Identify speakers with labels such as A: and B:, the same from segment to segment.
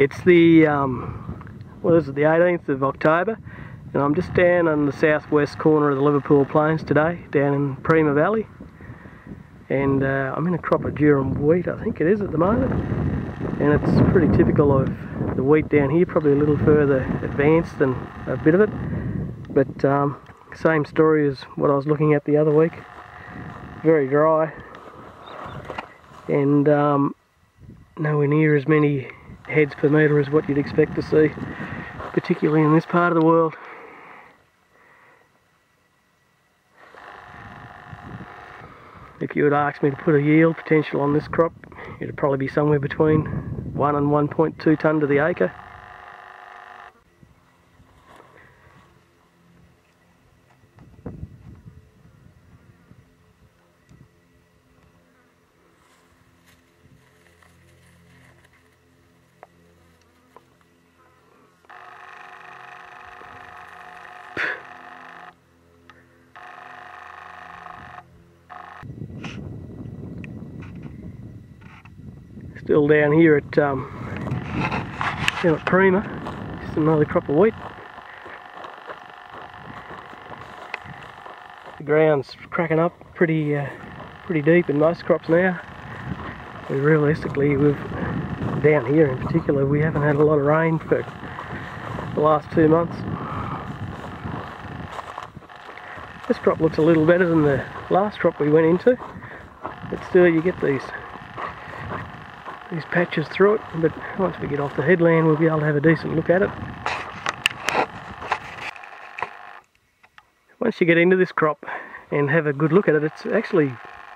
A: It's the, what is it, the 18th of October, and I'm just down on the southwest corner of the Liverpool Plains today, down in Premer Valley. And I'm in a crop of durum wheat, I think it is at the moment. And it's pretty typical of the wheat down here, probably a little further advanced than a bit of it. But same story as what I was looking at the other week. Very dry. And nowhere near as many heads per metre as what you'd expect to see, particularly in this part of the world. If you had asked me to put a yield potential on this crop, it'd probably be somewhere between 1 and 1.2 tonne to the acre. Still down here at Premer, just another crop of wheat. The ground's cracking up pretty deep in most crops now. Realistically, down here in particular, we haven't had a lot of rain for the last 2 months. This crop looks a little better than the last crop we went into, but still you get these patches through it, but once we get off the headland we'll be able to have a decent look at it. Once you get into this crop and have a good look at it, it's actually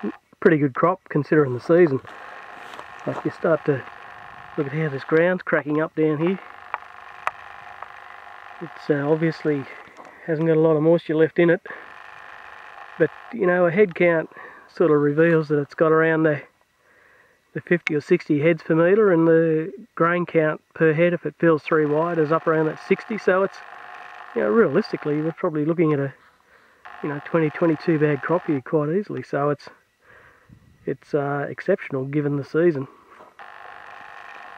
A: a pretty good crop considering the season. Like, you start to look at how this ground's cracking up down here. It's obviously hasn't got a lot of moisture left in it, but you know, a head count sort of reveals that it's got around the 50 or 60 heads per metre, and the grain count per head, if it fills 3 wide, is up around that 60. So it's, you know, realistically we're probably looking at a 20-22 bag crop here quite easily. So it's exceptional given the season.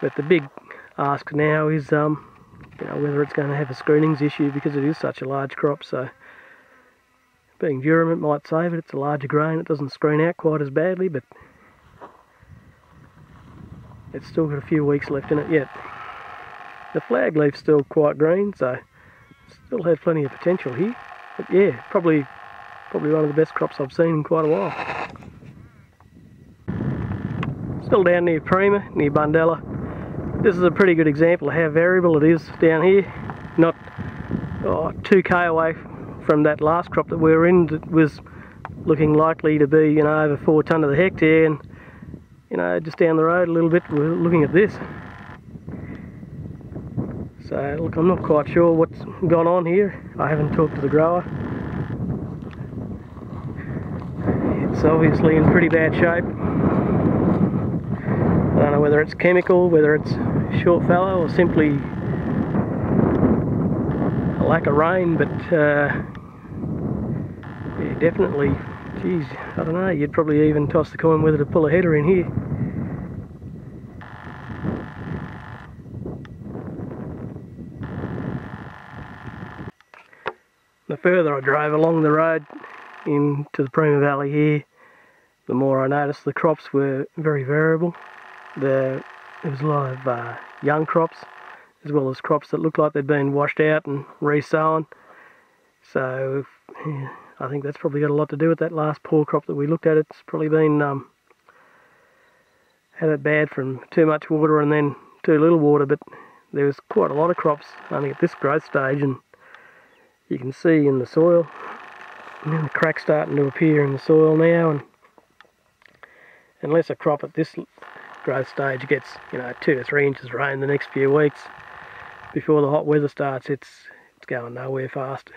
A: But the big ask now is whether it's going to have a screenings issue, because it is such a large crop. So being durum, it might save it. It's a larger grain, it doesn't screen out quite as badly, but it's still got a few weeks left in it yet. The flag leaf's still quite green, so still had plenty of potential here. But yeah, probably one of the best crops I've seen in quite a while. Still down near Premer, near Bundella. This is a pretty good example of how variable it is down here. Not 2k away from that last crop that we were in, that was looking likely to be over 4 tonne to the hectare, and just down the road a little bit we're looking at this. So look, I'm not quite sure what's gone on here. I haven't talked to the grower. It's obviously in pretty bad shape. I don't know whether it's chemical, whether it's short fallow, or simply a lack of rain, but yeah, definitely, geez, I don't know, you'd probably even toss the coin whether to pull a header in here. The further I drove along the road into the Premer Valley here, the more I noticed the crops were very variable. There was a lot of young crops, as well as crops that looked like they'd been washed out and re-sown. So yeah, I think that's probably got a lot to do with that last poor crop that we looked at. It's probably been had it bad from too much water and then too little water, but there was quite a lot of crops only at this growth stage, and you can see in the soil, and the cracks starting to appear in the soil now, and unless a crop at this growth stage gets 2 to 3 inches of rain the next few weeks before the hot weather starts, it's going nowhere fast.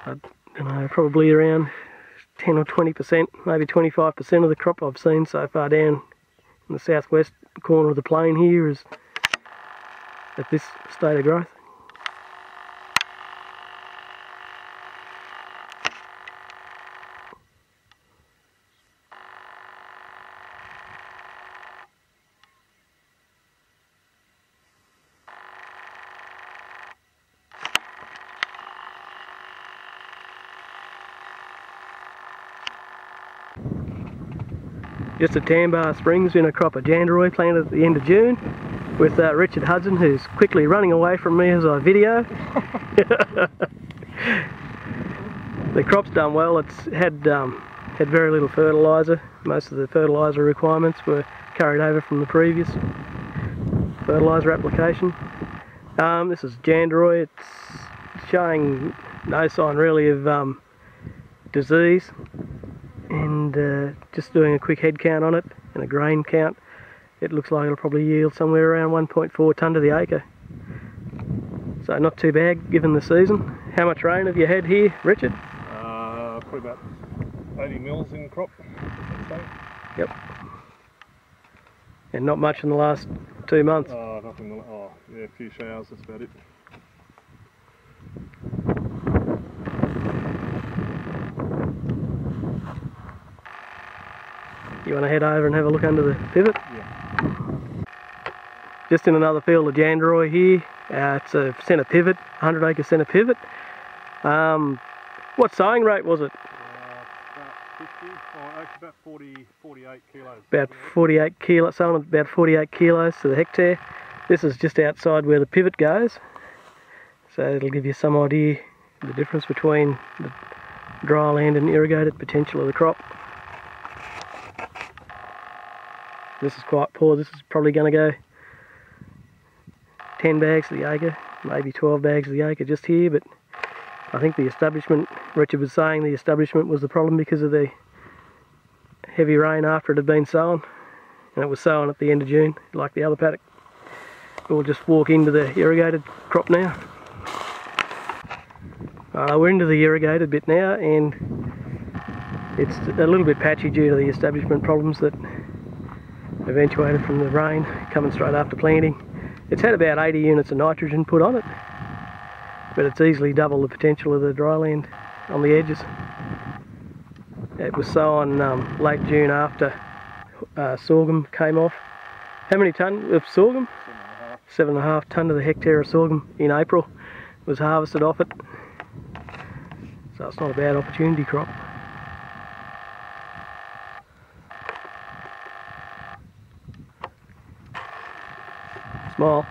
A: I don't know, probably around 10 or 20%, maybe 25% of the crop I've seen so far down in the southwest corner of the plain here is at this state of growth. just at Tambar Springs in a crop of Janderoy planted at the end of June with Richard Hudson, who's quickly running away from me as I video. The crop's done well. It's had very little fertiliser. Most of the fertiliser requirements were carried over from the previous fertiliser application. This is Janderoy. It's showing no sign really of disease, and just doing a quick head count on it and a grain count, it looks like it'll probably yield somewhere around 1.4 tonne to the acre. So not too bad given the season. How much rain have you had here, Richard?
B: Probably about 80 mils in crop.
A: Yep. And not much in the last 2 months.
B: Nothing. Oh, yeah, a few showers. That's about it.
A: You want to head over and have a look under the pivot?
B: Yeah.
A: Just in another field of Janderoy here. It's a centre pivot, 100 acre centre pivot. What sowing rate was it?
B: About 50, actually about 48 kilos.
A: About 48 kilos, sowing about 48 kilos to the hectare. This is just outside where the pivot goes, so it'll give you some idea the difference between the dry land and irrigated potential of the crop. This is quite poor. This is probably going to go 10 bags to the acre, maybe 12 bags to the acre just here, but I think the establishment, Richard was saying the establishment was the problem because of the heavy rain after it had been sown, and it was sown at the end of June like the other paddock. We'll just walk into the irrigated crop now. We're into the irrigated bit now, and it's a little bit patchy due to the establishment problems that eventuated from the rain coming straight after planting. It's had about 80 units of nitrogen put on it, but it's easily double the potential of the dry land on the edges. It was sown late June after sorghum came off. How many tonne of sorghum? 7.5 tonne to the hectare of sorghum in April was harvested off it. So it's not a bad opportunity crop. Smile.